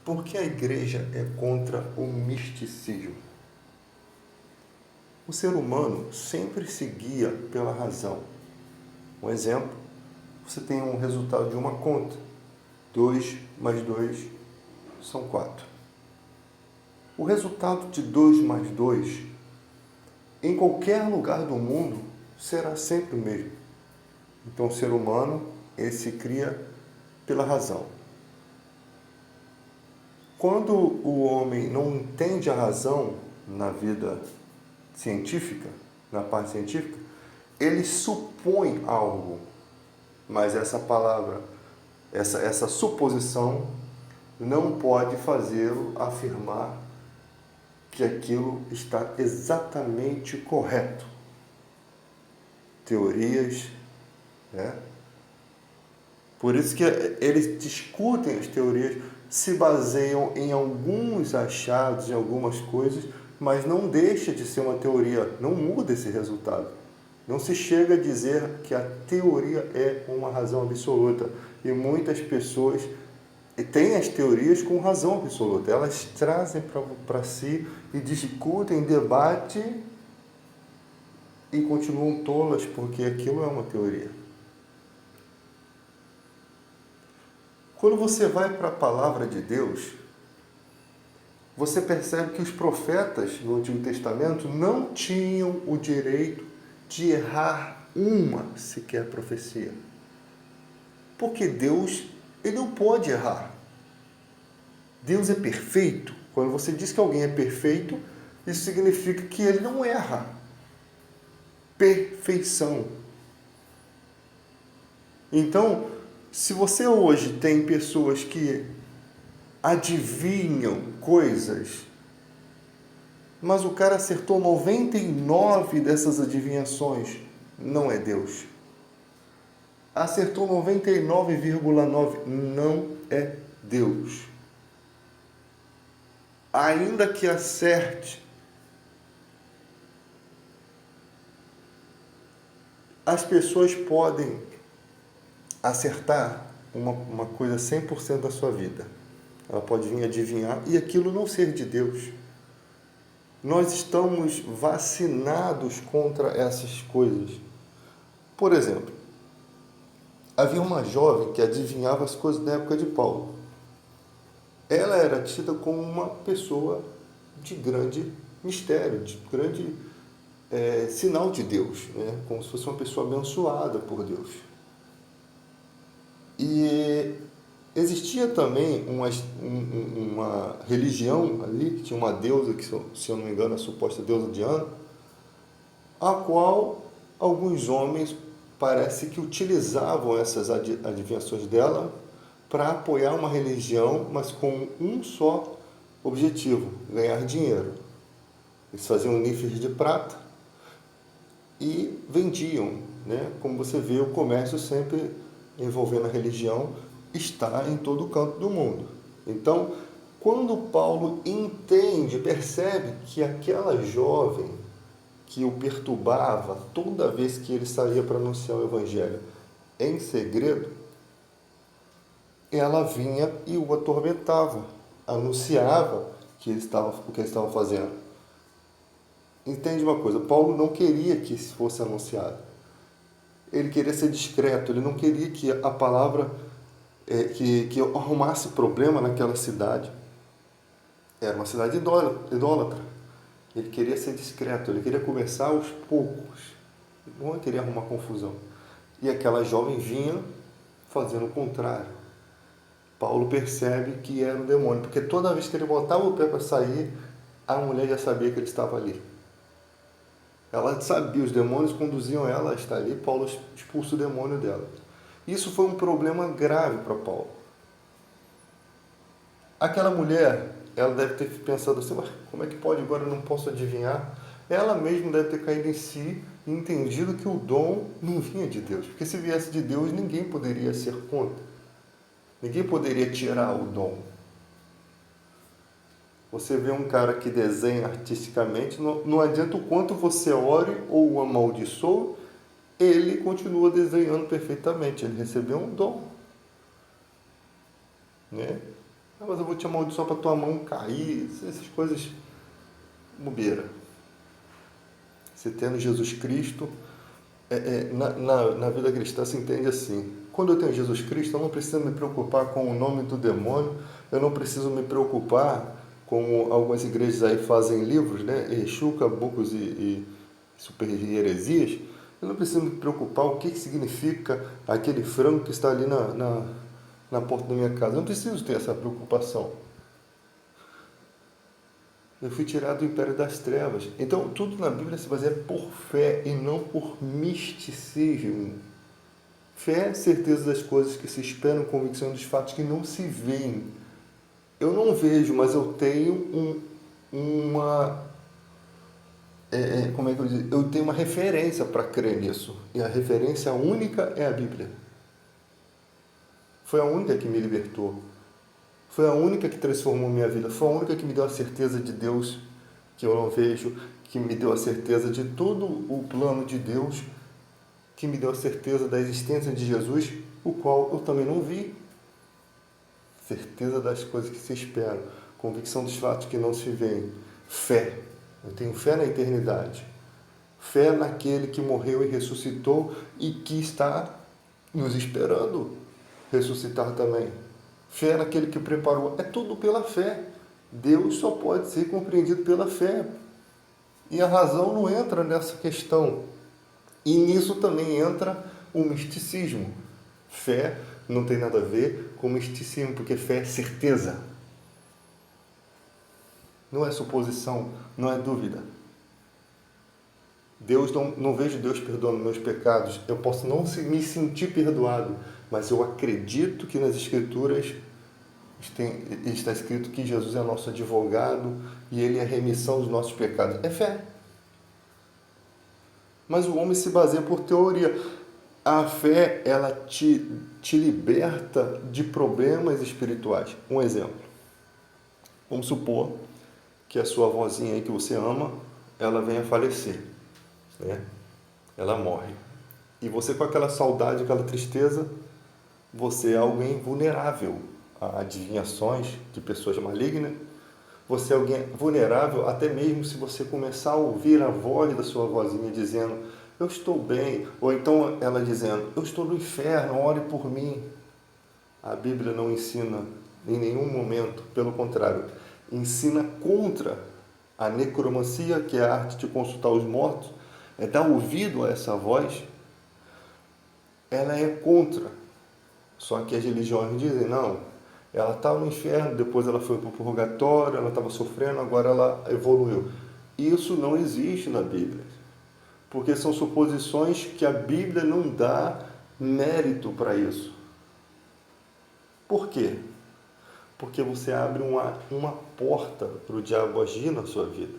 Por que a igreja é contra o misticismo? O ser humano sempre se guia pela razão. Um exemplo, você tem um resultado de uma conta. 2 mais 2 são 4. O resultado de 2 mais 2, em qualquer lugar do mundo, será sempre o mesmo. Então, o ser humano, ele se cria pela razão. Quando o homem não entende a razão na vida científica, na parte científica, ele supõe algo, mas essa palavra, essa suposição não pode fazê-lo afirmar que aquilo está exatamente correto. Teorias, né? Por isso que eles discutem as teorias, se baseiam em alguns achados, em algumas coisas, mas não deixa de ser uma teoria, não muda esse resultado. Não se chega a dizer que a teoria é uma razão absoluta. E muitas pessoas têm as teorias com razão absoluta. Elas trazem para si e discutem, debatem e continuam tolas porque aquilo é uma teoria. Quando você vai para a palavra de Deus, você percebe que os profetas no Antigo Testamento não tinham o direito de errar uma sequer profecia. Porque Deus, ele não pode errar. Deus é perfeito. Quando você diz que alguém é perfeito, isso significa que ele não erra. Perfeição. Então, se você hoje tem pessoas que adivinham coisas, mas o cara acertou 99 dessas adivinhações, não é Deus. Acertou 99,9, não é Deus. Ainda que acerte, as pessoas podem acertar uma coisa 100% da sua vida. Ela pode vir adivinhar e aquilo não ser de Deus. Nós estamos vacinados contra essas coisas. Por exemplo, havia uma jovem que adivinhava as coisas da época de Paulo. Ela era tida como uma pessoa de grande mistério, de grande sinal de Deus, né? Como se fosse uma pessoa abençoada por Deus. E existia também uma religião ali, que tinha uma deusa, que se eu não me engano, a suposta deusa Diana, a qual alguns homens parece que utilizavam essas adivinhações dela para apoiar uma religião, mas com um só objetivo: ganhar dinheiro. Eles faziam níveis de prata e vendiam, né? Como você vê, o comércio sempre envolvendo a religião está em todo canto do mundo. Então, quando Paulo entende, percebe que aquela jovem que o perturbava toda vez que ele saía para anunciar o evangelho em segredo, ela vinha e o atormentava, anunciava o que ele estava fazendo. Entende uma coisa, Paulo não queria que isso fosse anunciado. Ele queria ser discreto, ele não queria que a palavra, que arrumasse problema naquela cidade. Era uma cidade idólatra. Ele queria ser discreto, ele queria conversar aos poucos. Não queria arrumar confusão. E aquela jovem vinha fazendo o contrário. Paulo percebe que era um demônio, porque toda vez que ele botava o pé para sair, a mulher já sabia que ele estava ali. Ela sabia, os demônios conduziam ela a estar ali, Paulo expulsa o demônio dela. Isso foi um problema grave para Paulo. Aquela mulher, ela deve ter pensado assim: mas como é que pode, agora eu não posso adivinhar? Ela mesma deve ter caído em si e entendido que o dom não vinha de Deus. Porque se viesse de Deus, ninguém poderia ser contra. Ninguém poderia tirar o dom. Você vê um cara que desenha artisticamente, não adianta o quanto você ore ou o amaldiçoe, ele continua desenhando perfeitamente. Ele recebeu um dom, né? Ah, mas eu vou te amaldiçoar para tua mão cair. Essas coisas, bobeira. Você tendo Jesus Cristo, na vida cristã se entende assim. Quando eu tenho Jesus Cristo, eu não preciso me preocupar com o nome do demônio, eu não preciso me preocupar, como algumas igrejas aí fazem livros, né? Exu, Caboclos e super heresias. Eu não preciso me preocupar o que significa aquele frango que está ali na porta da minha casa. Eu não preciso ter essa preocupação. Eu fui tirado do império das trevas. Então, tudo na Bíblia se baseia por fé e não por misticismo. Fé é certeza das coisas que se esperam, convicção dos fatos que não se veem. Eu não vejo, mas eu tenho uma... como é que eu digo? Eu tenho uma referência para crer nisso. E a referência única é a Bíblia. Foi a única que me libertou. Foi a única que transformou minha vida. Foi a única que me deu a certeza de Deus que eu não vejo, que me deu a certeza de todo o plano de Deus, que me deu a certeza da existência de Jesus, o qual eu também não vi. Certeza das coisas que se esperam, convicção dos fatos que não se veem. Fé. Eu tenho fé na eternidade. Fé naquele que morreu e ressuscitou e que está nos esperando ressuscitar também. Fé naquele que preparou. É tudo pela fé. Deus só pode ser compreendido pela fé. E a razão não entra nessa questão. E nisso também entra o misticismo. Fé não tem nada a ver com misticismo, porque fé é certeza. Não é suposição, não é dúvida. Deus não vejo Deus perdoando meus pecados. Eu posso não me sentir perdoado, mas eu acredito que nas Escrituras está escrito que Jesus é nosso advogado e Ele é a remissão dos nossos pecados. É fé. Mas o homem se baseia por teoria. A fé, ela te liberta de problemas espirituais. Um exemplo. Vamos supor que a sua avózinha aí que você ama, ela venha a falecer, né? Ela morre. E você, com aquela saudade, aquela tristeza, você é alguém vulnerável a adivinhações de pessoas malignas. Você é alguém vulnerável até mesmo se você começar a ouvir a voz da sua avózinha dizendo: eu estou bem, ou então ela dizendo: eu estou no inferno, ore por mim. A Bíblia não ensina em nenhum momento, pelo contrário, ensina contra a necromancia, que é a arte de consultar os mortos, é dar ouvido a essa voz. Ela é contra. Só que as religiões dizem: não, ela estava no inferno, depois ela foi para o purgatório, ela estava sofrendo, agora ela evoluiu. Isso não existe na Bíblia, porque são suposições que a Bíblia não dá mérito para isso. Por quê? Porque você abre uma porta para o diabo agir na sua vida.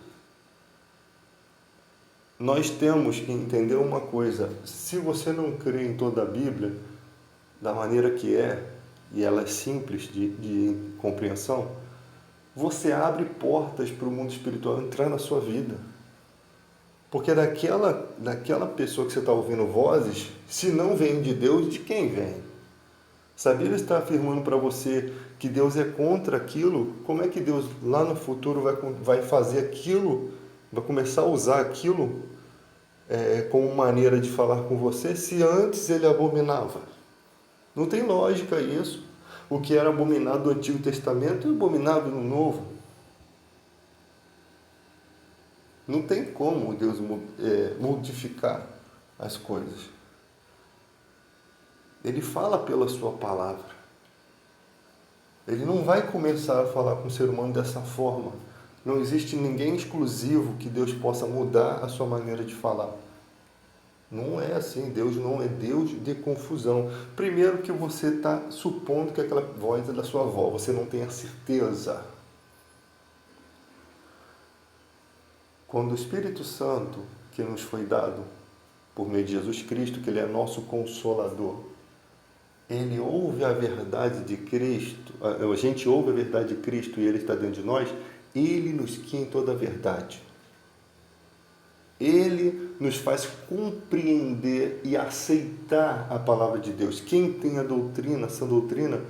Nós temos que entender uma coisa: se você não crê em toda a Bíblia, da maneira que é, e ela é simples de compreensão, você abre portas para o mundo espiritual entrar na sua vida. Porque daquela pessoa que você está ouvindo vozes, se não vem de Deus, de quem vem? Se a Bíblia está afirmando para você que Deus é contra aquilo, como é que Deus lá no futuro vai fazer aquilo, vai começar a usar aquilo como maneira de falar com você, se antes ele abominava? Não tem lógica isso. O que era abominado no Antigo Testamento é abominável no Novo. Não tem como Deus modificar as coisas. Ele fala pela sua palavra. Ele não vai começar a falar com o ser humano dessa forma. Não existe ninguém exclusivo que Deus possa mudar a sua maneira de falar. Não é assim. Deus não é Deus de confusão. Primeiro que você está supondo que aquela voz é da sua avó. Você não tem a certeza. Quando o Espírito Santo, que nos foi dado por meio de Jesus Cristo, que Ele é nosso Consolador, Ele ouve a verdade de Cristo, a gente ouve a verdade de Cristo e Ele está dentro de nós, Ele nos guia em toda a verdade. Ele nos faz compreender e aceitar a palavra de Deus. Quem tem a doutrina, essa doutrina,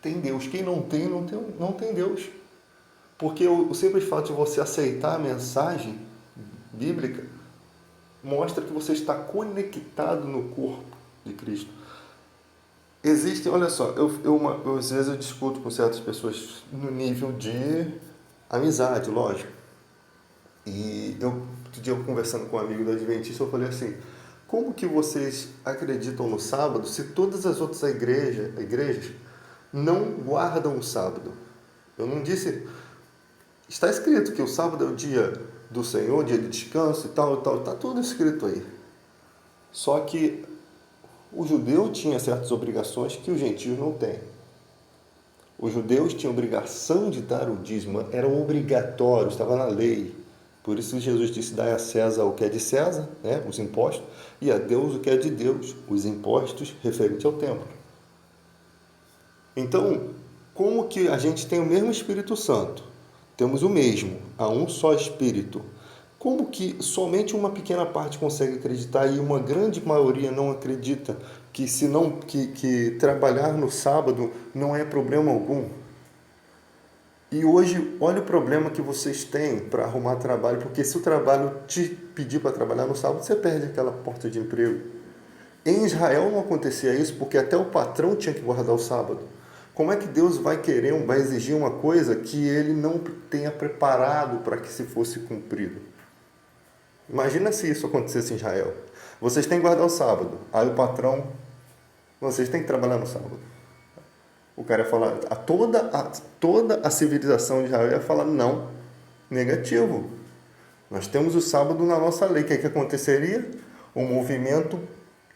tem Deus. Quem não tem, não tem Deus. Porque o simples fato de você aceitar a mensagem bíblica mostra que você está conectado no corpo de Cristo. Existe, olha só, às vezes eu discuto com certas pessoas no nível de amizade, lógico. E outro dia eu conversando com um amigo da Adventista, eu falei assim, como que vocês acreditam no sábado se todas as outras igrejas não guardam o sábado? Eu não disse... Está escrito que o sábado é o dia do Senhor, dia de descanso e tal, está tudo escrito aí. Só que o judeu tinha certas obrigações que os gentios não têm. Os judeus tinham obrigação de dar o dízimo, era obrigatório, estava na lei. Por isso Jesus disse, dai a César o que é de César, né, os impostos, e a Deus o que é de Deus, os impostos referentes ao templo. Então, como que a gente tem o mesmo Espírito Santo? Temos o mesmo, há um só Espírito. Como que somente uma pequena parte consegue acreditar e uma grande maioria não acredita que trabalhar no sábado não é problema algum? E hoje, olha o problema que vocês têm para arrumar trabalho, porque se o trabalho te pedir para trabalhar no sábado, você perde aquela porta de emprego. Em Israel não acontecia isso, porque até o patrão tinha que guardar o sábado. Como é que Deus vai exigir uma coisa que ele não tenha preparado para que se fosse cumprido? Imagina se isso acontecesse em Israel. Vocês têm que guardar o sábado. Aí o patrão, vocês têm que trabalhar no sábado. O cara ia falar, toda a civilização de Israel ia falar, não, negativo. Nós temos o sábado na nossa lei. O que aconteceria? Um movimento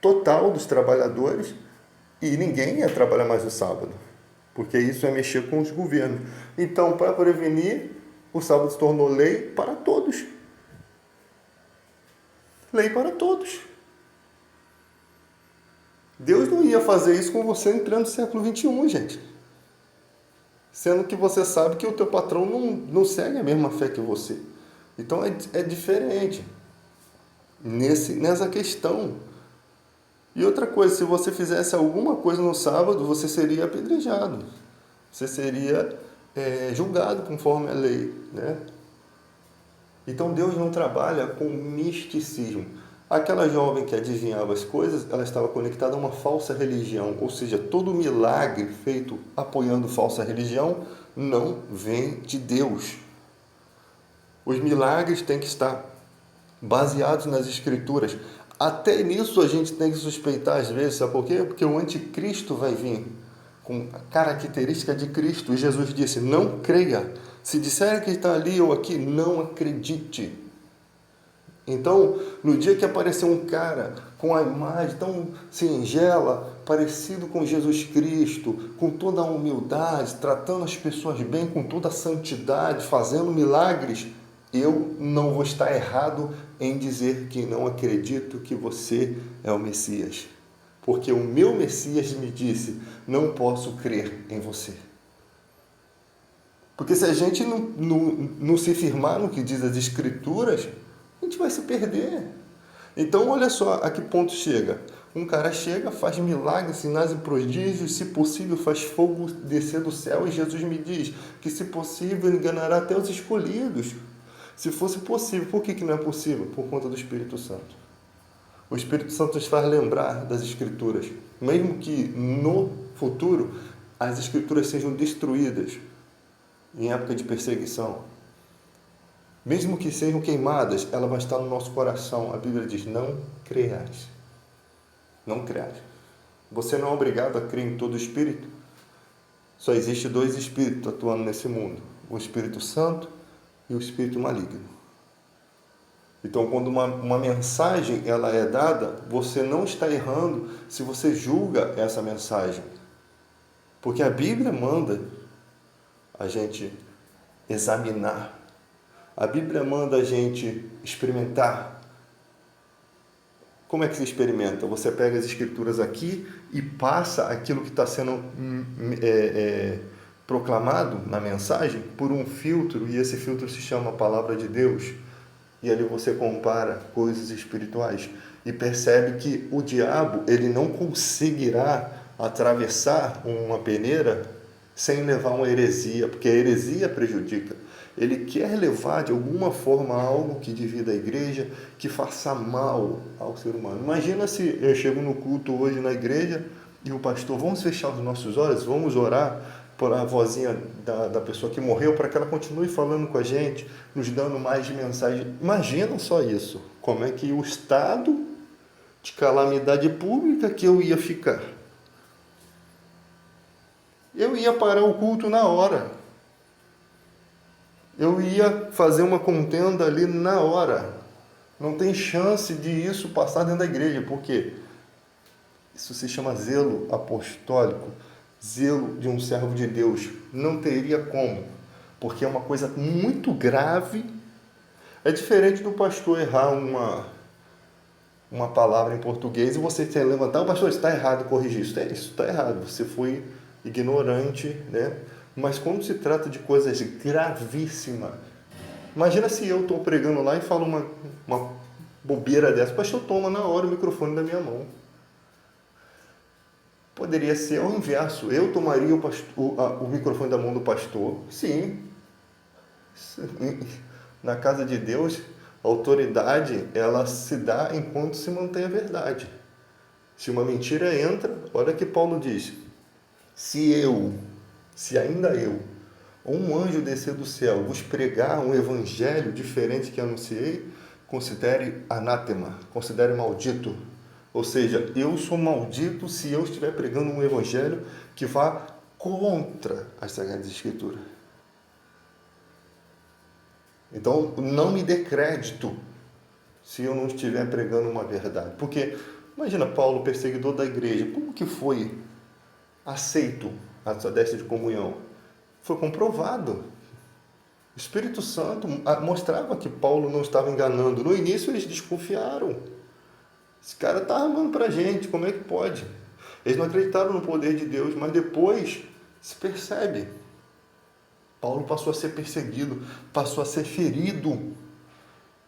total dos trabalhadores e ninguém ia trabalhar mais no sábado. Porque isso é mexer com os governos. Então, para prevenir, o sábado se tornou lei para todos. Lei para todos. Deus não ia fazer isso com você entrando no século XXI, gente. Sendo que você sabe que o teu patrão não segue a mesma fé que você. Então, é diferente nessa questão. E outra coisa, se você fizesse alguma coisa no sábado, você seria apedrejado. Você seria julgado conforme a lei, né? Então Deus não trabalha com misticismo. Aquela jovem que adivinhava as coisas, ela estava conectada a uma falsa religião. Ou seja, todo milagre feito apoiando falsa religião não vem de Deus. Os milagres têm que estar baseados nas Escrituras. Até nisso a gente tem que suspeitar às vezes, sabe por quê? Porque o anticristo vai vir com a característica de Cristo. E Jesus disse, não creia. Se disserem que está ali ou aqui, não acredite. Então, no dia que aparecer um cara com a imagem tão singela, parecido com Jesus Cristo, com toda a humildade, tratando as pessoas bem, com toda a santidade, fazendo milagres, eu não vou estar errado em dizer que não acredito que você é o Messias. Porque o meu Messias me disse, não posso crer em você. Porque se a gente não se firmar no que diz as Escrituras, a gente vai se perder. Então, olha só a que ponto chega. Um cara chega, faz milagres, sinais e prodígios, se possível faz fogo descer do céu, e Jesus me diz que se possível enganará até os escolhidos. Se fosse possível, por que não é possível? Por conta do Espírito Santo. O Espírito Santo nos faz lembrar das Escrituras, mesmo que no futuro as Escrituras sejam destruídas em época de perseguição. Mesmo que sejam queimadas, ela vai estar no nosso coração. A Bíblia diz, não creais. Não creais. Você não é obrigado a crer em todo o Espírito. Só existe 2 Espíritos atuando nesse mundo. O Espírito Santo e o Espírito maligno. Então, quando uma mensagem ela é dada, você não está errando se você julga essa mensagem. Porque a Bíblia manda a gente examinar. A Bíblia manda a gente experimentar. Como é que se experimenta? Você pega as Escrituras aqui e passa aquilo que está sendo proclamado na mensagem por um filtro, e esse filtro se chama Palavra de Deus. E ali você compara coisas espirituais e percebe que o diabo ele não conseguirá atravessar uma peneira sem levar uma heresia, porque a heresia prejudica. Ele quer levar de alguma forma algo que divida a igreja, que faça mal ao ser humano. Imagina se eu chego no culto hoje na igreja e o pastor, vamos fechar os nossos olhos, vamos orar por a vozinha da pessoa que morreu, para que ela continue falando com a gente, nos dando mais mensagem. Imagina só isso, como é que o estado de calamidade pública que eu ia ficar. Eu ia parar o culto na hora. Eu ia fazer uma contenda ali na hora. Não tem chance de isso passar dentro da igreja, porque isso se chama zelo apostólico, zelo de um servo de Deus. Não teria como, porque é uma coisa muito grave. É diferente do pastor errar uma palavra em português e você ter levantar, o pastor, está errado, corrigir isso. Isso está errado, você foi ignorante, né? Mas quando se trata de coisas gravíssimas, imagina se eu estou pregando lá e falo uma bobeira dessa, o pastor toma na hora o microfone da minha mão. Poderia ser ao inverso, eu tomaria o microfone da mão do pastor, sim. Na casa de Deus, a autoridade, ela se dá enquanto se mantém a verdade. Se uma mentira entra, olha que Paulo diz, se ainda eu, ou um anjo descer do céu, vos pregar um evangelho diferente que anunciei, considere anátema, considere maldito. Ou seja, eu sou maldito se eu estiver pregando um evangelho que vá contra as Sagradas Escrituras. Então, não me dê crédito se eu não estiver pregando uma verdade. Porque, imagina Paulo, perseguidor da igreja, como que foi aceito a sua destra de comunhão? Foi comprovado. O Espírito Santo mostrava que Paulo não estava enganando. No início eles desconfiaram. Esse cara está armando para a gente, como é que pode? Eles não acreditaram no poder de Deus, mas depois se percebe. Paulo passou a ser perseguido, passou a ser ferido.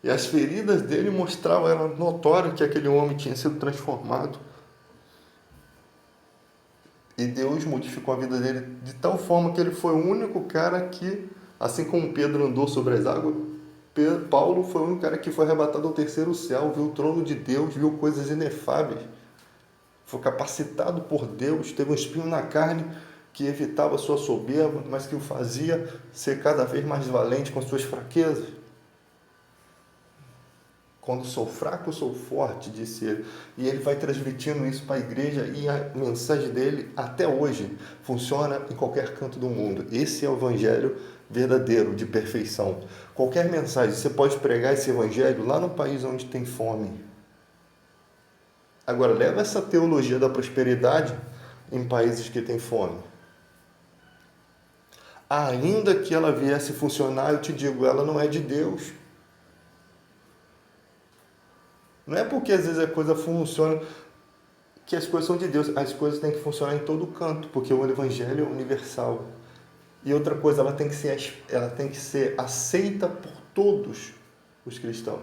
E as feridas dele mostravam, era notório que aquele homem tinha sido transformado. E Deus modificou a vida dele de tal forma que ele foi o único cara que, assim como Pedro andou sobre as águas, Paulo foi o único cara que foi arrebatado ao terceiro céu, viu o trono de Deus, viu coisas inefáveis. Foi capacitado por Deus, teve um espinho na carne que evitava a sua soberba, mas que o fazia ser cada vez mais valente com as suas fraquezas. Quando sou fraco, sou forte, disse ele. E ele vai transmitindo isso para a igreja e a mensagem dele, até hoje, funciona em qualquer canto do mundo. Esse é o evangelho verdadeiro, de perfeição. Qualquer mensagem, você pode pregar esse evangelho lá no país onde tem fome. Agora, leva essa teologia da prosperidade em países que tem fome. Ainda que ela viesse funcionar, eu te digo, ela não é de Deus. Não é porque às vezes a coisa funciona que as coisas são de Deus. As coisas têm que funcionar em todo canto, porque o evangelho é universal. E outra coisa, ela tem que ser aceita por todos os cristãos.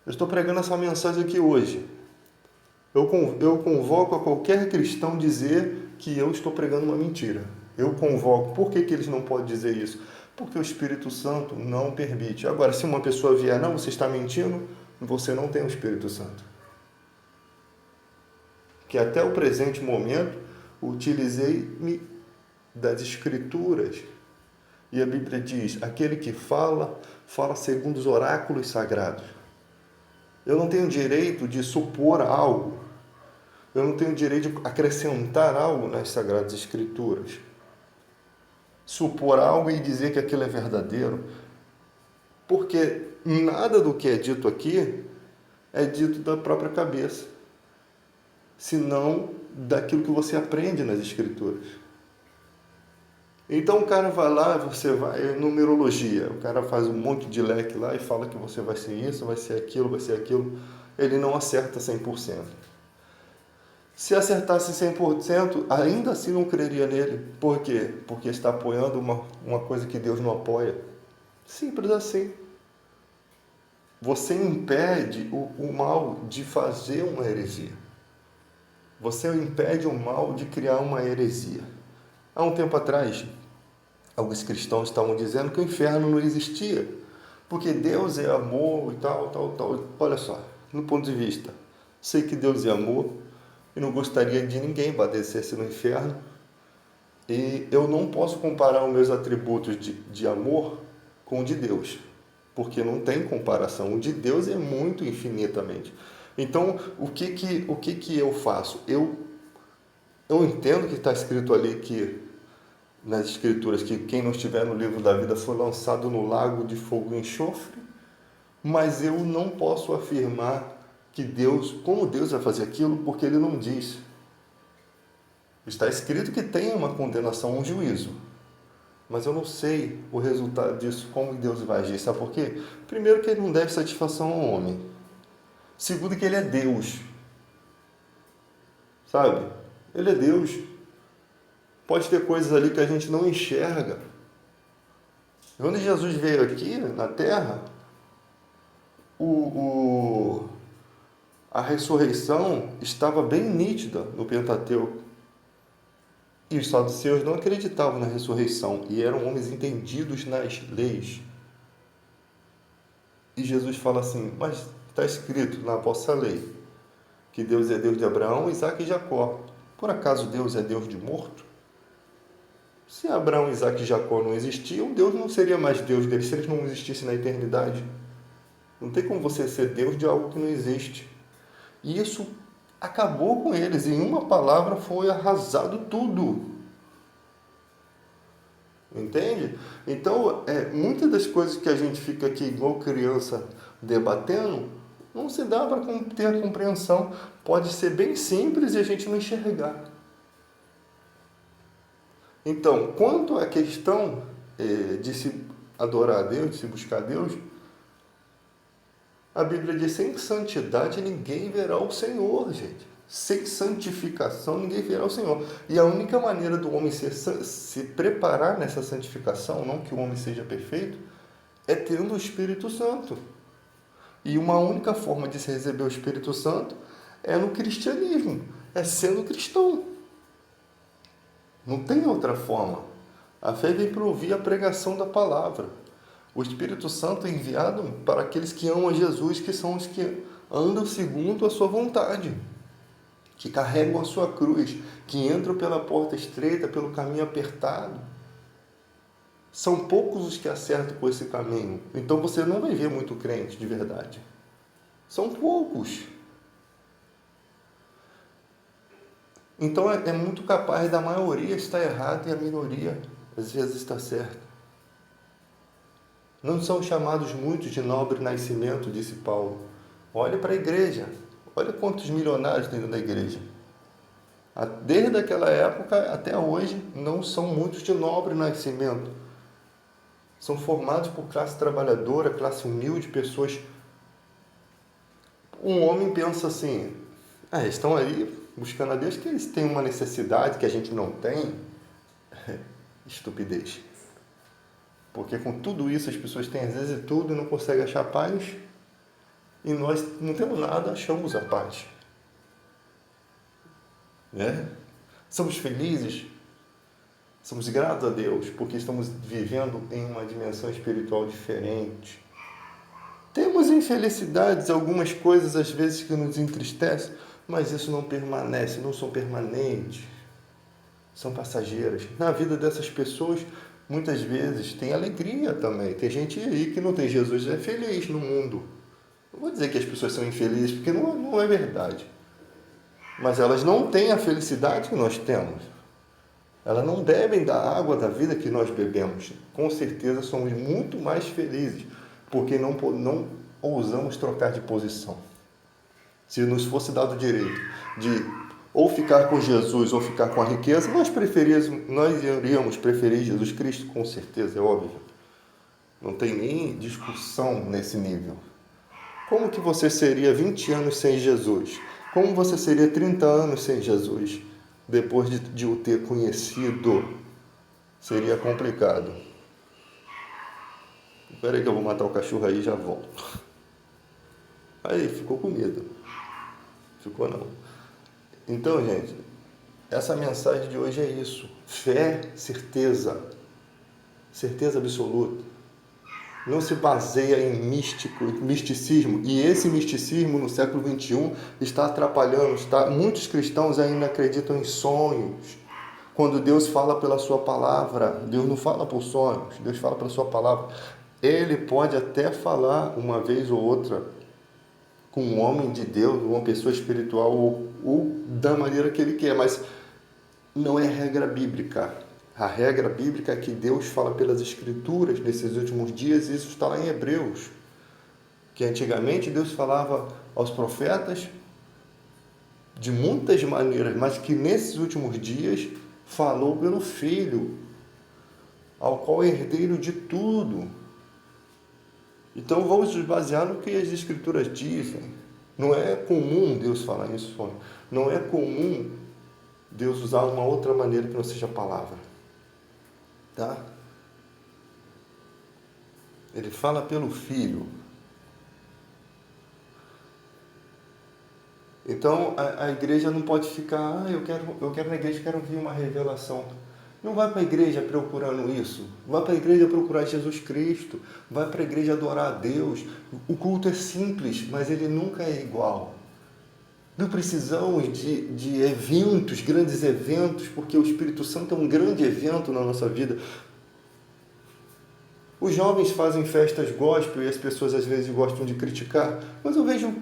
Eu estou pregando essa mensagem aqui hoje. Eu convoco a qualquer cristão dizer que eu estou pregando uma mentira. Eu convoco. Por que eles não podem dizer isso? Porque o Espírito Santo não permite. Agora, se uma pessoa vier, não, você está mentindo, você não tem o Espírito Santo. Que até o presente momento, utilizei-me das Escrituras. E a Bíblia diz, aquele que fala segundo os oráculos sagrados. Eu não tenho direito de supor algo. Eu não tenho direito de acrescentar algo nas Sagradas Escrituras. Supor algo e dizer que aquilo é verdadeiro. Porque nada do que é dito aqui é dito da própria cabeça, senão daquilo que você aprende nas Escrituras. Então o cara vai lá, você vai, numerologia, o cara faz um monte de leque lá e fala que você vai ser isso, vai ser aquilo, vai ser aquilo. Ele não acerta 100%. Se acertasse 100%, ainda assim não creria nele. Por quê? Porque está apoiando uma coisa que Deus não apoia. Simples assim. Você impede o mal de fazer uma heresia. Você impede o mal de criar uma heresia. Há um tempo atrás, alguns cristãos estavam dizendo que o inferno não existia, porque Deus é amor e tal, tal, tal. Olha só, no ponto de vista, sei que Deus é amor e não gostaria de ninguém padecesse no inferno, e eu não posso comparar os meus atributos de amor com o de Deus, porque não tem comparação. O de Deus é muito infinitamente. Então, o que eu faço? Eu entendo que está escrito ali que nas escrituras que quem não estiver no livro da vida foi lançado no lago de fogo e enxofre, mas eu não posso afirmar que Deus, como Deus vai fazer aquilo, porque ele não diz. Está escrito que tem uma condenação, um juízo, mas eu não sei o resultado disso, como Deus vai agir. Sabe por quê? Primeiro, que ele não deve satisfação ao homem. Segundo, que ele é Deus. Sabe? Ele é Deus. Pode ter coisas ali que a gente não enxerga. Quando Jesus veio aqui na Terra, a ressurreição estava bem nítida no Pentateuco. E os saduceus não acreditavam na ressurreição e eram homens entendidos nas leis. E Jesus fala assim, mas está escrito na vossa lei que Deus é Deus de Abraão, Isaque e Jacó. Por acaso Deus é Deus de morto? Se Abraão, Isaque e Jacó não existiam, Deus não seria mais Deus deles se eles não existissem na eternidade. Não tem como você ser Deus de algo que não existe. E isso acabou com eles. Em uma palavra foi arrasado tudo. Entende? Então, muitas das coisas que a gente fica aqui igual criança debatendo, não se dá para ter a compreensão. Pode ser bem simples e a gente não enxergar. Então, quanto à questão de se adorar a Deus, de se buscar a Deus, a Bíblia diz, sem santidade ninguém verá o Senhor, gente. Sem santificação ninguém verá o Senhor. E a única maneira do homem se preparar nessa santificação, não que o homem seja perfeito, é tendo o Espírito Santo. E uma única forma de se receber o Espírito Santo é no cristianismo, é sendo cristão. Não tem outra forma. A fé vem para ouvir a pregação da palavra. O Espírito Santo é enviado para aqueles que amam a Jesus, que são os que andam segundo a sua vontade, que carregam a sua cruz, que entram pela porta estreita, pelo caminho apertado. São poucos os que acertam com esse caminho. Então você não vai ver muito crente de verdade. São poucos. Então é muito capaz da maioria estar errada e a minoria às vezes está certa. Não são chamados muitos de nobre nascimento, disse Paulo. Olha para a igreja. Olha quantos milionários tem dentro da igreja. Desde aquela época até hoje, não são muitos de nobre nascimento. São formados por classe trabalhadora, classe humilde, pessoas... Um homem pensa assim, estão aí buscando a Deus, que eles têm uma necessidade que a gente não tem. Estupidez. Porque com tudo isso as pessoas têm às vezes tudo e não conseguem achar paz. E nós não temos nada, achamos a paz. Somos felizes, somos gratos a Deus, porque estamos vivendo em uma dimensão espiritual diferente. Temos infelicidades, algumas coisas às vezes que nos entristecem, mas isso não permanece, não são permanentes, são passageiras. Na vida dessas pessoas, muitas vezes tem alegria também. Tem gente aí que não tem Jesus, é feliz no mundo. Não vou dizer que as pessoas são infelizes, porque não é verdade. Mas elas não têm a felicidade que nós temos. Elas não devem da água da vida que nós bebemos. Com certeza somos muito mais felizes, porque não ousamos trocar de posição. Se nos fosse dado o direito de ou ficar com Jesus ou ficar com a riqueza, nós iríamos preferir Jesus Cristo, com certeza, é óbvio. Não tem nem discussão nesse nível. Como que você seria 20 anos sem Jesus? Como você seria 30 anos sem Jesus? Depois de o ter conhecido, seria complicado. Espera aí que eu vou matar o cachorro aí e já volto. Aí, ficou com medo. Ficou não. Então, gente, essa mensagem de hoje é isso. Fé, certeza. Certeza absoluta. Não se baseia em misticismo. E esse misticismo no século XXI está atrapalhando. Muitos cristãos ainda acreditam em sonhos. Quando Deus fala pela sua palavra, Deus não fala por sonhos, Deus fala pela sua palavra. Ele pode até falar uma vez ou outra com um homem de Deus, uma pessoa espiritual, ou da maneira que ele quer, mas não é regra bíblica. A regra bíblica é que Deus fala pelas Escrituras nesses últimos dias, e isso está lá em Hebreus. Que antigamente Deus falava aos profetas de muitas maneiras, mas que nesses últimos dias falou pelo Filho, ao qual é herdeiro de tudo. Então vamos nos basear no que as Escrituras dizem. Não é comum Deus falar em sonho. Não é comum Deus usar uma outra maneira que não seja a palavra. Tá? Ele fala pelo Filho. Então a igreja não pode ficar, eu quero na igreja, quero ouvir uma revelação. Não vai para a igreja procurando isso. Vai para a igreja procurar Jesus Cristo. Vai para a igreja adorar a Deus. O culto é simples, mas ele nunca é igual. Não precisamos de eventos, grandes eventos, porque o Espírito Santo é um grande evento na nossa vida. Os jovens fazem festas gospel e as pessoas às vezes gostam de criticar, mas eu vejo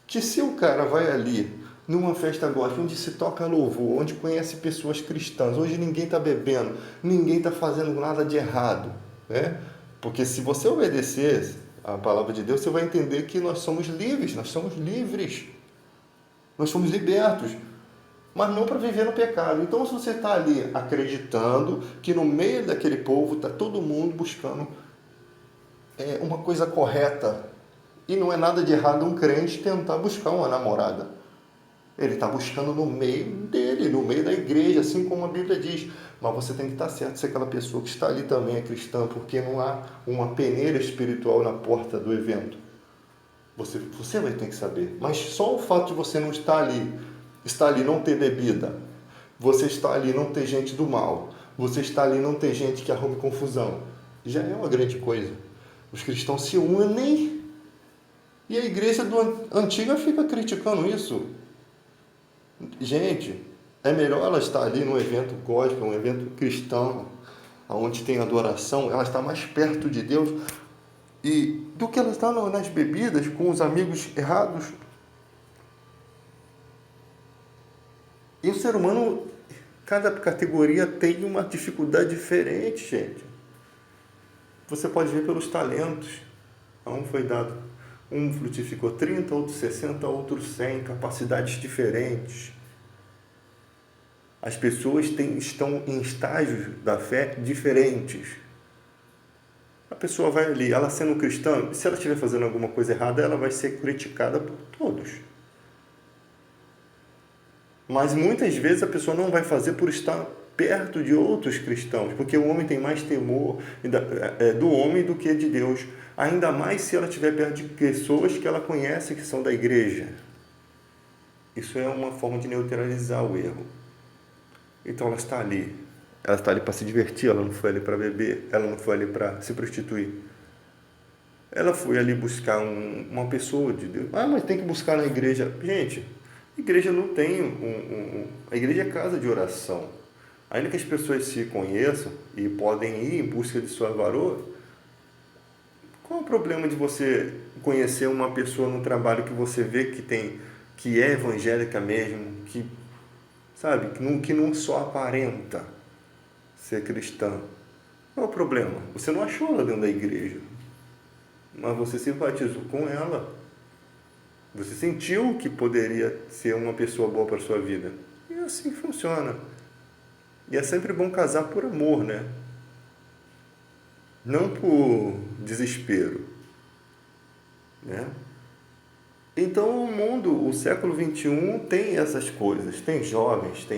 que se o cara vai ali numa festa gospel, onde se toca louvor, onde conhece pessoas cristãs, hoje ninguém está bebendo, ninguém está fazendo nada de errado, né? Porque se você obedecer a palavra de Deus, você vai entender que nós somos livres, nós somos libertos, mas não para viver no pecado. Então, se você está ali acreditando que no meio daquele povo está todo mundo buscando uma coisa correta, e não é nada de errado um crente tentar buscar uma namorada. Ele está buscando no meio dele, no meio da igreja, assim como a Bíblia diz. Mas você tem que estar certo se aquela pessoa que está ali também é cristã, porque não há uma peneira espiritual na porta do evento. Você vai ter que saber. Mas só o fato de você não estar ali não ter bebida, você está ali não ter gente do mal, você está ali não ter gente que arrume confusão, já é uma grande coisa. Os cristãos se unem e a igreja antiga fica criticando isso. Gente, é melhor ela estar ali num evento gospel, um evento cristão, onde tem adoração, ela está mais perto de Deus do que ela está nas bebidas com os amigos errados. E o ser humano, cada categoria tem uma dificuldade diferente, gente. Você pode ver pelos talentos. A um foi dado, um frutificou 30, outro 60, outro 100, capacidades diferentes. As pessoas estão em estágios da fé diferentes. A pessoa vai ali, ela sendo cristã, se ela estiver fazendo alguma coisa errada, ela vai ser criticada por todos. Mas muitas vezes a pessoa não vai fazer por estar perto de outros cristãos, porque o homem tem mais temor do homem do que de Deus. Ainda mais se ela estiver perto de pessoas que ela conhece que são da igreja. Isso é uma forma de neutralizar o erro. Então ela está ali para se divertir, ela não foi ali para beber, ela não foi ali para se prostituir. Ela foi ali buscar uma pessoa de Deus. Mas tem que buscar na igreja. Gente, a igreja não tem a igreja é casa de oração. Ainda que as pessoas se conheçam e podem ir em busca de sua varoa, qual é o problema de você conhecer uma pessoa no trabalho que você vê que é evangélica mesmo, que não só aparenta ser cristã? Qual é o problema? Você não achou ela dentro da igreja, mas você simpatizou com ela. Você sentiu que poderia ser uma pessoa boa para a sua vida. E assim funciona. E é sempre bom casar por amor, né? Não por desespero, né? Então o mundo, o século XXI tem essas coisas. Tem jovens,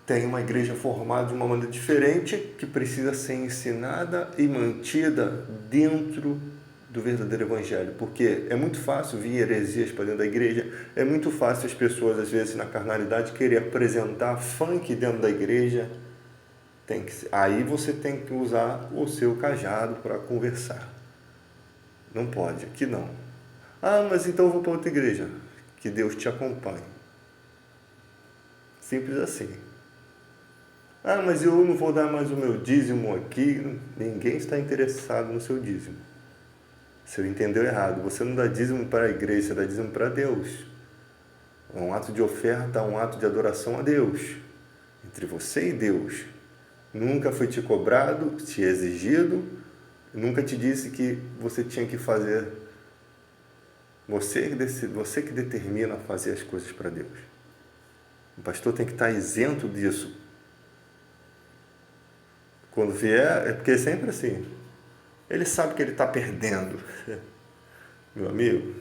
tem uma igreja formada de uma maneira diferente que precisa ser ensinada e mantida dentro do verdadeiro evangelho, porque é muito fácil vir heresias para dentro da igreja, é muito fácil as pessoas, às vezes, na carnalidade, querer apresentar funk dentro da igreja. Aí você tem que usar o seu cajado para conversar. Não pode, aqui não. Ah, mas então eu vou para outra igreja. Que Deus te acompanhe. Simples assim. Ah, mas eu não vou dar mais o meu dízimo aqui. Ninguém está interessado no seu dízimo. Você entendeu errado. Você não dá dízimo para a igreja, você dá dízimo para Deus. É um ato de oferta, um ato de adoração a Deus. Entre você e Deus. Nunca foi te cobrado, te exigido, nunca te disse que você tinha que fazer. Você que determina fazer as coisas para Deus. O pastor tem que estar isento disso. Quando vier, é porque é sempre assim. Ele sabe que ele está perdendo. Meu amigo,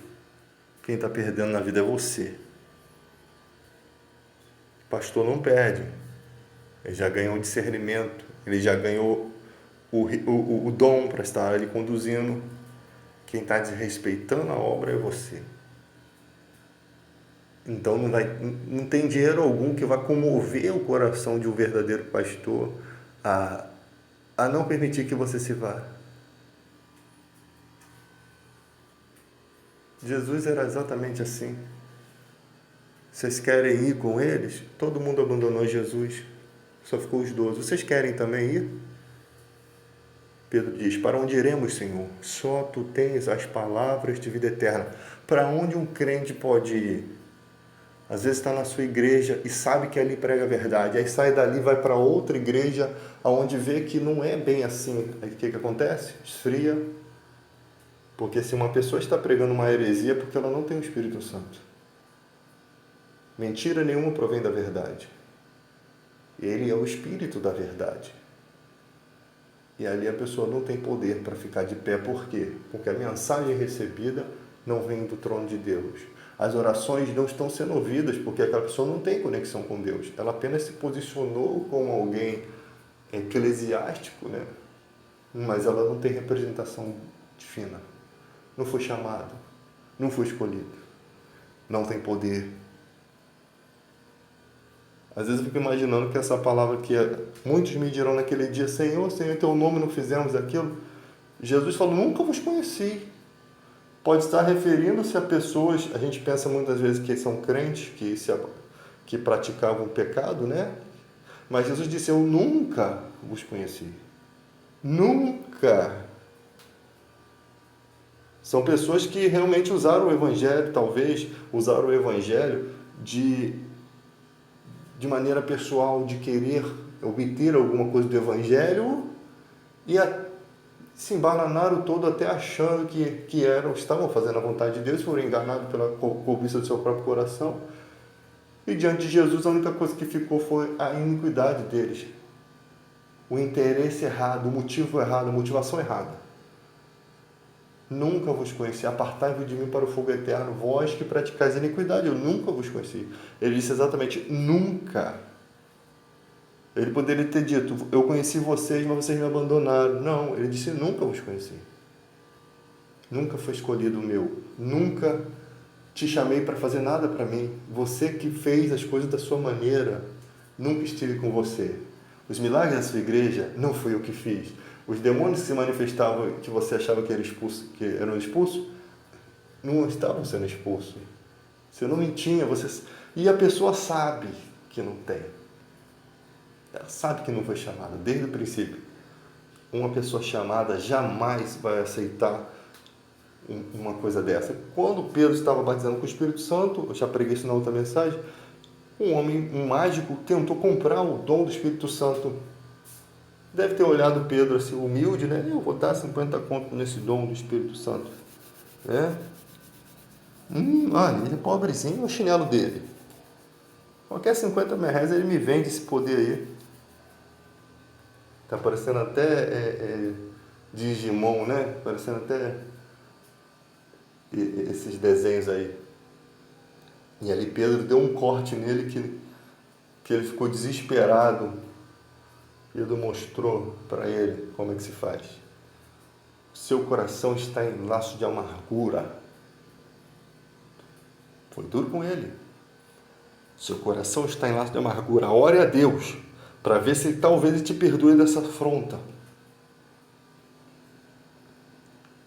quem está perdendo na vida é você. O pastor não perde. Ele já ganhou o discernimento. Ele já ganhou o dom para estar ali conduzindo. Quem está desrespeitando a obra é você. Então não tem dinheiro algum que vai comover o coração de um verdadeiro pastor a não permitir que você se vá. Jesus era exatamente assim. Vocês querem ir com eles? Todo mundo abandonou Jesus. Só ficou os 12. Vocês querem também ir? Pedro diz, para onde iremos, Senhor? Só Tu tens as palavras de vida eterna. Para onde um crente pode ir? Às vezes está na sua igreja e sabe que ali prega a verdade. Aí sai dali e vai para outra igreja onde vê que não é bem assim. Aí o que acontece? Esfria. Porque se uma pessoa está pregando uma heresia é porque ela não tem o Espírito Santo. Mentira nenhuma provém da verdade. Ele é o Espírito da verdade. E ali a pessoa não tem poder para ficar de pé. Por quê? Porque a mensagem recebida não vem do trono de Deus. As orações não estão sendo ouvidas porque aquela pessoa não tem conexão com Deus. Ela apenas se posicionou como alguém eclesiástico, né? Mas ela não tem representação divina. Não foi chamado. Não foi escolhido. Não tem poder. Às vezes eu fico imaginando que essa palavra que muitos me dirão naquele dia, Senhor, Senhor, em Teu nome não fizemos aquilo. Jesus falou, nunca vos conheci. Pode estar referindo-se a pessoas, a gente pensa muitas vezes que são crentes, que praticavam pecado, né? Mas Jesus disse, eu nunca vos conheci. Nunca. São pessoas que realmente usaram o Evangelho, talvez, usaram o Evangelho de maneira pessoal, de querer obter alguma coisa do Evangelho e se embananaram todo até achando que estavam fazendo a vontade de Deus, foram enganados pela cobiça do seu próprio coração. E diante de Jesus, a única coisa que ficou foi a iniquidade deles. O interesse errado, o motivo errado, a motivação errada. Nunca vos conheci, apartai-vos de mim para o fogo eterno, vós que praticais iniquidade, eu nunca vos conheci. Ele disse exatamente, nunca. Ele poderia ter dito, eu conheci vocês, mas vocês me abandonaram. Não, ele disse, nunca vos conheci. Nunca foi escolhido o meu. Nunca te chamei para fazer nada para mim. Você que fez as coisas da sua maneira. Nunca estive com você. Os milagres da sua igreja, não fui eu que fiz. Os demônios que se manifestavam, que você achava que eram expulsos, não estavam sendo expulsos. Você não mentia, e a pessoa sabe que não tem. Ela sabe que não foi chamada, desde o princípio. Uma pessoa chamada jamais vai aceitar uma coisa dessa. Quando Pedro estava batizando com o Espírito Santo, eu já preguei isso na outra mensagem, um mágico tentou comprar o dom do Espírito Santo. Deve ter olhado Pedro assim, humilde, né? Eu vou dar 50 conto nesse dom do Espírito Santo. Ele é pobrezinho, é o chinelo dele. Qualquer 50 reais ele me vende esse poder aí. Tá parecendo até Digimon, né? Parecendo até esses desenhos aí. E ali Pedro deu um corte nele que ele ficou desesperado. Pedro mostrou para ele como é que se faz. seu coração está em laço de amargura. Foi duro com ele. Seu coração está em laço de amargura. Ore a Deus para ver se talvez ele te perdoe dessa afronta.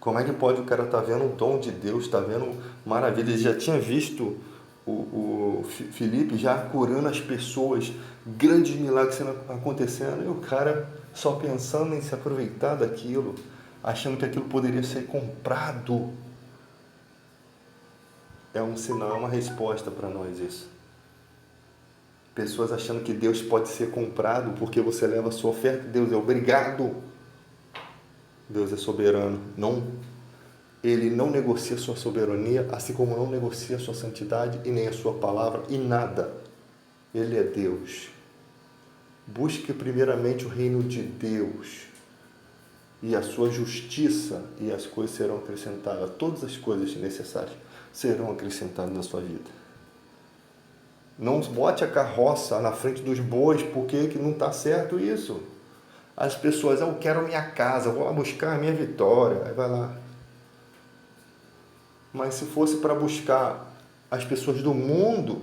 Como é que pode o cara estar vendo o dom de Deus, está vendo maravilha? Ele já tinha visto o Filipe já curando as pessoas, grandes milagres acontecendo, e o cara só pensando em se aproveitar daquilo, achando que aquilo poderia ser comprado. É um sinal, é uma resposta para nós isso. Pessoas achando que Deus pode ser comprado porque você leva a sua oferta. Deus é obrigado. Deus é soberano. Ele não negocia a sua soberania, assim como não negocia a sua santidade e nem a sua palavra e nada. Ele é Deus. Busque primeiramente o reino de Deus e a sua justiça, e as coisas serão acrescentadas. Todas as coisas necessárias serão acrescentadas na sua vida. Não bote a carroça na frente dos bois, porque que não está certo isso. As pessoas, eu quero minha casa, vou lá buscar a minha vitória. Aí vai lá. Mas se fosse para buscar as pessoas do mundo,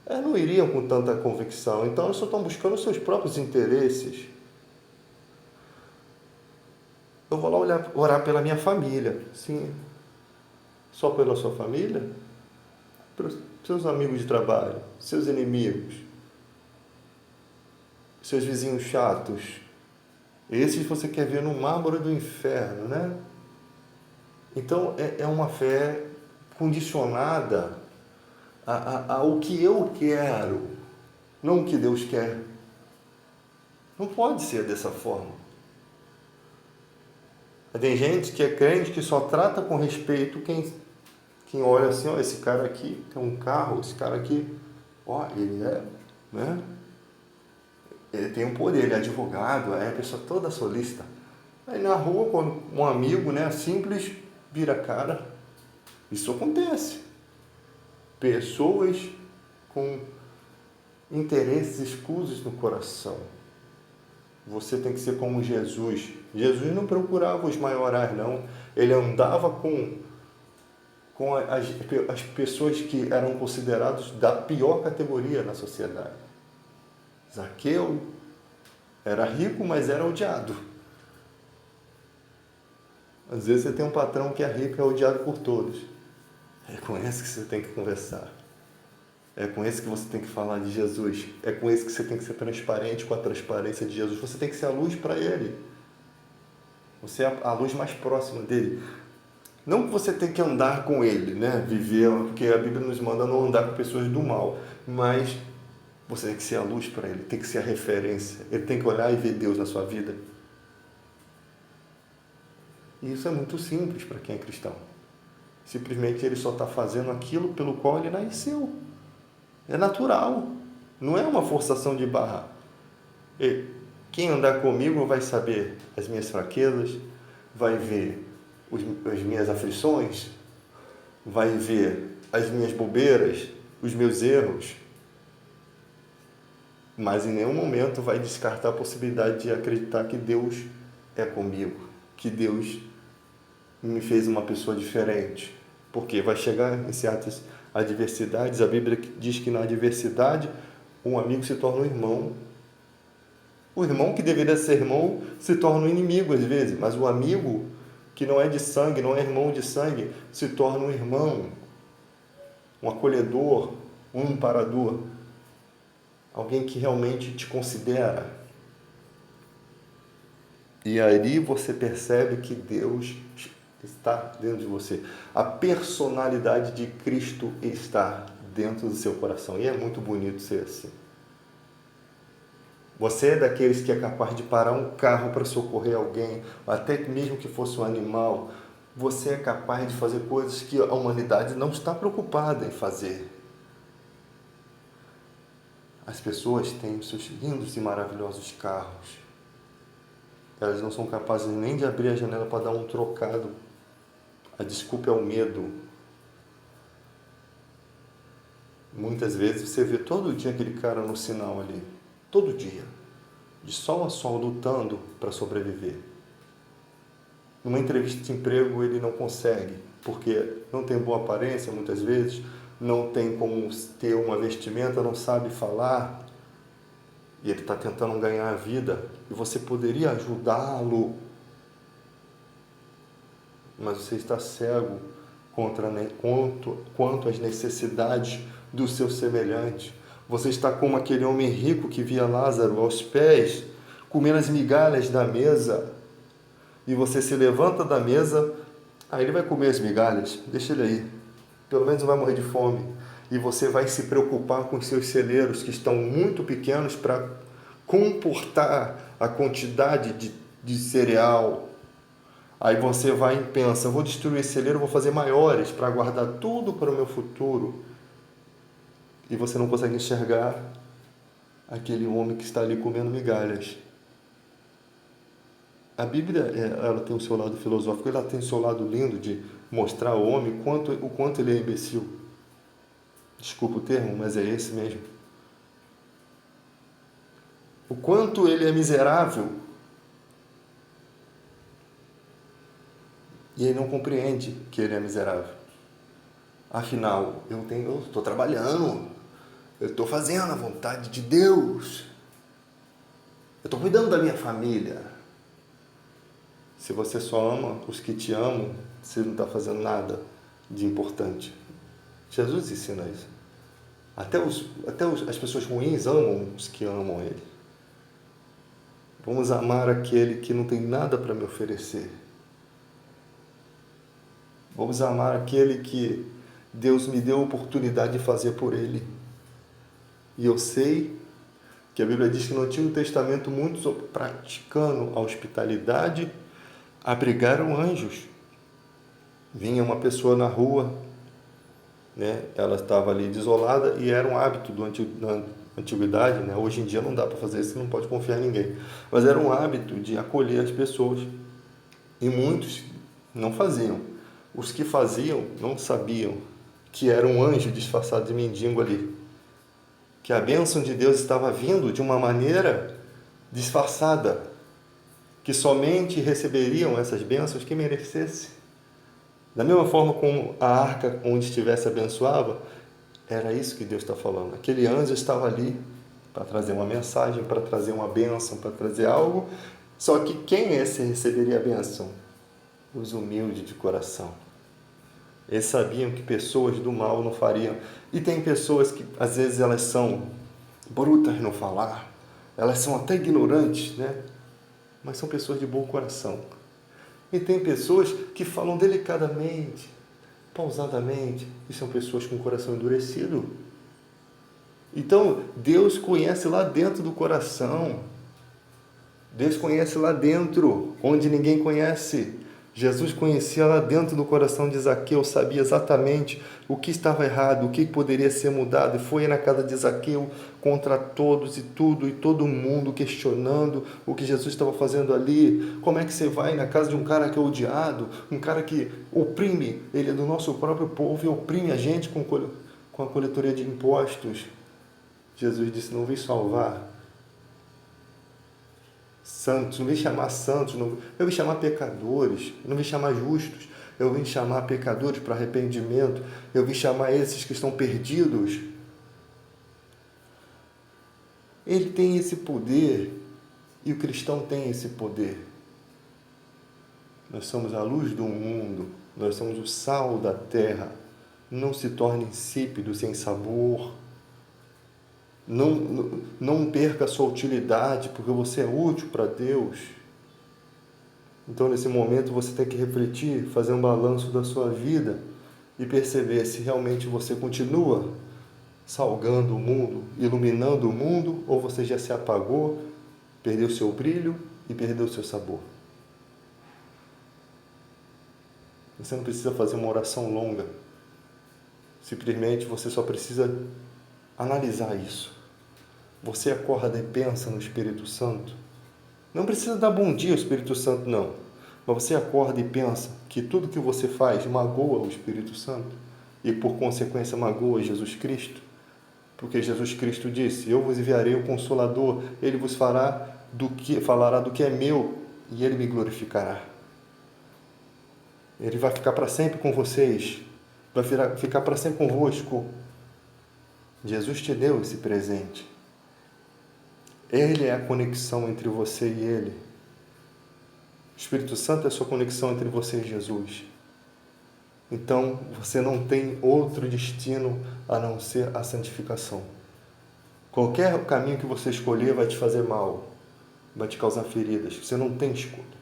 elas não iriam com tanta convicção. Então elas só estão buscando os seus próprios interesses. Eu vou lá orar pela minha família. Sim. Só pela sua família? Pelos seus amigos de trabalho, seus inimigos, seus vizinhos chatos. Esses você quer ver no mármore do inferno, né? Então, é uma fé condicionada ao que eu quero, não o que Deus quer. Não pode ser dessa forma. Tem gente que é crente que só trata com respeito quem olha assim, ó, esse cara aqui tem um carro, esse cara aqui, ó, ele é, né? Ele tem um poder, ele é advogado, aí a pessoa toda solícita. Aí na rua, quando um amigo, né, simples, vira a cara. Isso acontece. Pessoas com interesses escusos no coração. Você tem que ser como Jesus. Jesus não procurava os maiorais, não. Ele andava com as pessoas que eram consideradas da pior categoria na sociedade. Zaqueu era rico, mas era odiado. Às vezes você tem um patrão que é rico e é odiado por todos. É com esse que você tem que conversar. É com esse que você tem que falar de Jesus. É com esse que você tem que ser transparente com a transparência de Jesus. Você tem que ser a luz para ele. Você é a luz mais próxima dele. Não que você tem que andar com ele, né? Viver, porque a Bíblia nos manda não andar com pessoas do mal. Mas você tem que ser a luz para ele, tem que ser a referência. Ele tem que olhar e ver Deus na sua vida. E isso é muito simples para quem é cristão. Simplesmente ele só está fazendo aquilo pelo qual ele nasceu. É natural. Não é uma forçação de barra. Quem andar comigo vai saber as minhas fraquezas, vai ver as minhas aflições, vai ver as minhas bobeiras, os meus erros. Mas em nenhum momento vai descartar a possibilidade de acreditar que Deus é comigo, que Deus me fez uma pessoa diferente. Porque vai chegar em certas adversidades, a Bíblia diz que na adversidade um amigo se torna um irmão. O irmão que deveria ser irmão se torna um inimigo às vezes, mas o amigo que não é de sangue, não é irmão de sangue, se torna um irmão, um acolhedor, um amparador, alguém que realmente te considera. E aí você percebe que Deus está dentro de você. A personalidade de Cristo está dentro do seu coração. E é muito bonito ser assim. Você é daqueles que é capaz de parar um carro para socorrer alguém, até mesmo que fosse um animal. Você é capaz de fazer coisas que a humanidade não está preocupada em fazer. As pessoas têm os seus lindos e maravilhosos carros. Elas não são capazes nem de abrir a janela para dar um trocado. A desculpa é o medo. Muitas vezes você vê todo dia aquele cara no sinal ali. Todo dia. De sol a sol, lutando para sobreviver. Numa entrevista de emprego ele não consegue, porque não tem boa aparência muitas vezes, não tem como ter uma vestimenta, não sabe falar, e ele está tentando ganhar a vida, e você poderia ajudá-lo, mas você está cego quanto às necessidades do seu semelhante. Você está como aquele homem rico que via Lázaro aos pés, comendo as migalhas da mesa, e você se levanta da mesa, aí ele vai comer as migalhas, deixa ele aí, pelo menos não vai morrer de fome. E você vai se preocupar com os seus celeiros, que estão muito pequenos para comportar a quantidade de cereal. Aí você vai e pensa, vou destruir esse celeiro, vou fazer maiores para guardar tudo para o meu futuro. E você não consegue enxergar aquele homem que está ali comendo migalhas. A Bíblia, ela tem o seu lado filosófico, ela tem o seu lado lindo de mostrar ao homem o quanto ele é imbecil. Desculpa o termo, mas é esse mesmo. O quanto ele é miserável. E ele não compreende que ele é miserável. Afinal, eu estou trabalhando, eu estou fazendo a vontade de Deus, eu estou cuidando da minha família. Se você só ama os que te amam, você não está fazendo nada de importante. Jesus ensina isso. As pessoas ruins amam os que amam Ele. Vamos amar aquele que não tem nada para me oferecer. Vamos amar aquele que Deus me deu a oportunidade de fazer por Ele. E eu sei que a Bíblia diz que no Antigo Testamento muitos, praticando a hospitalidade, abrigaram anjos. Vinha uma pessoa na rua, né? Ela estava ali desolada e era um hábito da antiguidade, né? Hoje em dia não dá para fazer isso, não pode confiar em ninguém. Mas era um hábito de acolher as pessoas. E muitos não faziam. Os que faziam não sabiam que era um anjo disfarçado de mendigo ali. Que a bênção de Deus estava vindo de uma maneira disfarçada. Que somente receberiam essas bênçãos que merecessem. Da mesma forma como a arca onde estivesse abençoava, era isso que Deus está falando. Aquele anjo estava ali para trazer uma mensagem, para trazer uma bênção, para trazer algo. Só que quem esse receberia a bênção? Os humildes de coração. Eles sabiam que pessoas do mal não fariam. E tem pessoas que às vezes elas são brutas no falar, elas são até ignorantes, né? Mas são pessoas de bom coração. E tem pessoas que falam delicadamente, pausadamente, e são pessoas com o coração endurecido. Então, Deus conhece lá dentro do coração. Deus conhece lá dentro, onde ninguém conhece. Jesus conhecia lá dentro do coração de Zaqueu, sabia exatamente o que estava errado, o que poderia ser mudado, e foi na casa de Zaqueu contra todos e tudo, e todo mundo questionando o que Jesus estava fazendo ali. Como é que você vai na casa de um cara que é odiado, um cara que oprime, ele é do nosso próprio povo e oprime a gente com a coletoria de impostos? Jesus disse, não vim salvar santos, não vim chamar santos, eu vim chamar pecadores, não vim chamar justos, eu vim chamar pecadores para arrependimento, eu vim chamar esses que estão perdidos. Ele tem esse poder e o cristão tem esse poder. Nós somos a luz do mundo, nós somos o sal da terra. Não se torne insípido, sem sabor. Não perca a sua utilidade, porque você é útil para Deus. Então, nesse momento, você tem que refletir, fazer um balanço da sua vida e perceber se realmente você continua salgando o mundo, iluminando o mundo, ou você já se apagou, perdeu seu brilho e perdeu seu sabor. Você não precisa fazer uma oração longa. Simplesmente você só precisa analisar isso. Você acorda e pensa no Espírito Santo. Não precisa dar bom dia ao Espírito Santo, não. Mas você acorda e pensa que tudo que você faz magoa o Espírito Santo e, por consequência, magoa Jesus Cristo. Porque Jesus Cristo disse, eu vos enviarei o Consolador, ele vos falará do que é meu e ele me glorificará. Ele vai ficar para sempre com vocês, vai ficar para sempre convosco. Jesus te deu esse presente. Ele é a conexão entre você e Ele. O Espírito Santo é a sua conexão entre você e Jesus. Então, você não tem outro destino a não ser a santificação. Qualquer caminho que você escolher vai te fazer mal, vai te causar feridas. Você não tem escolha.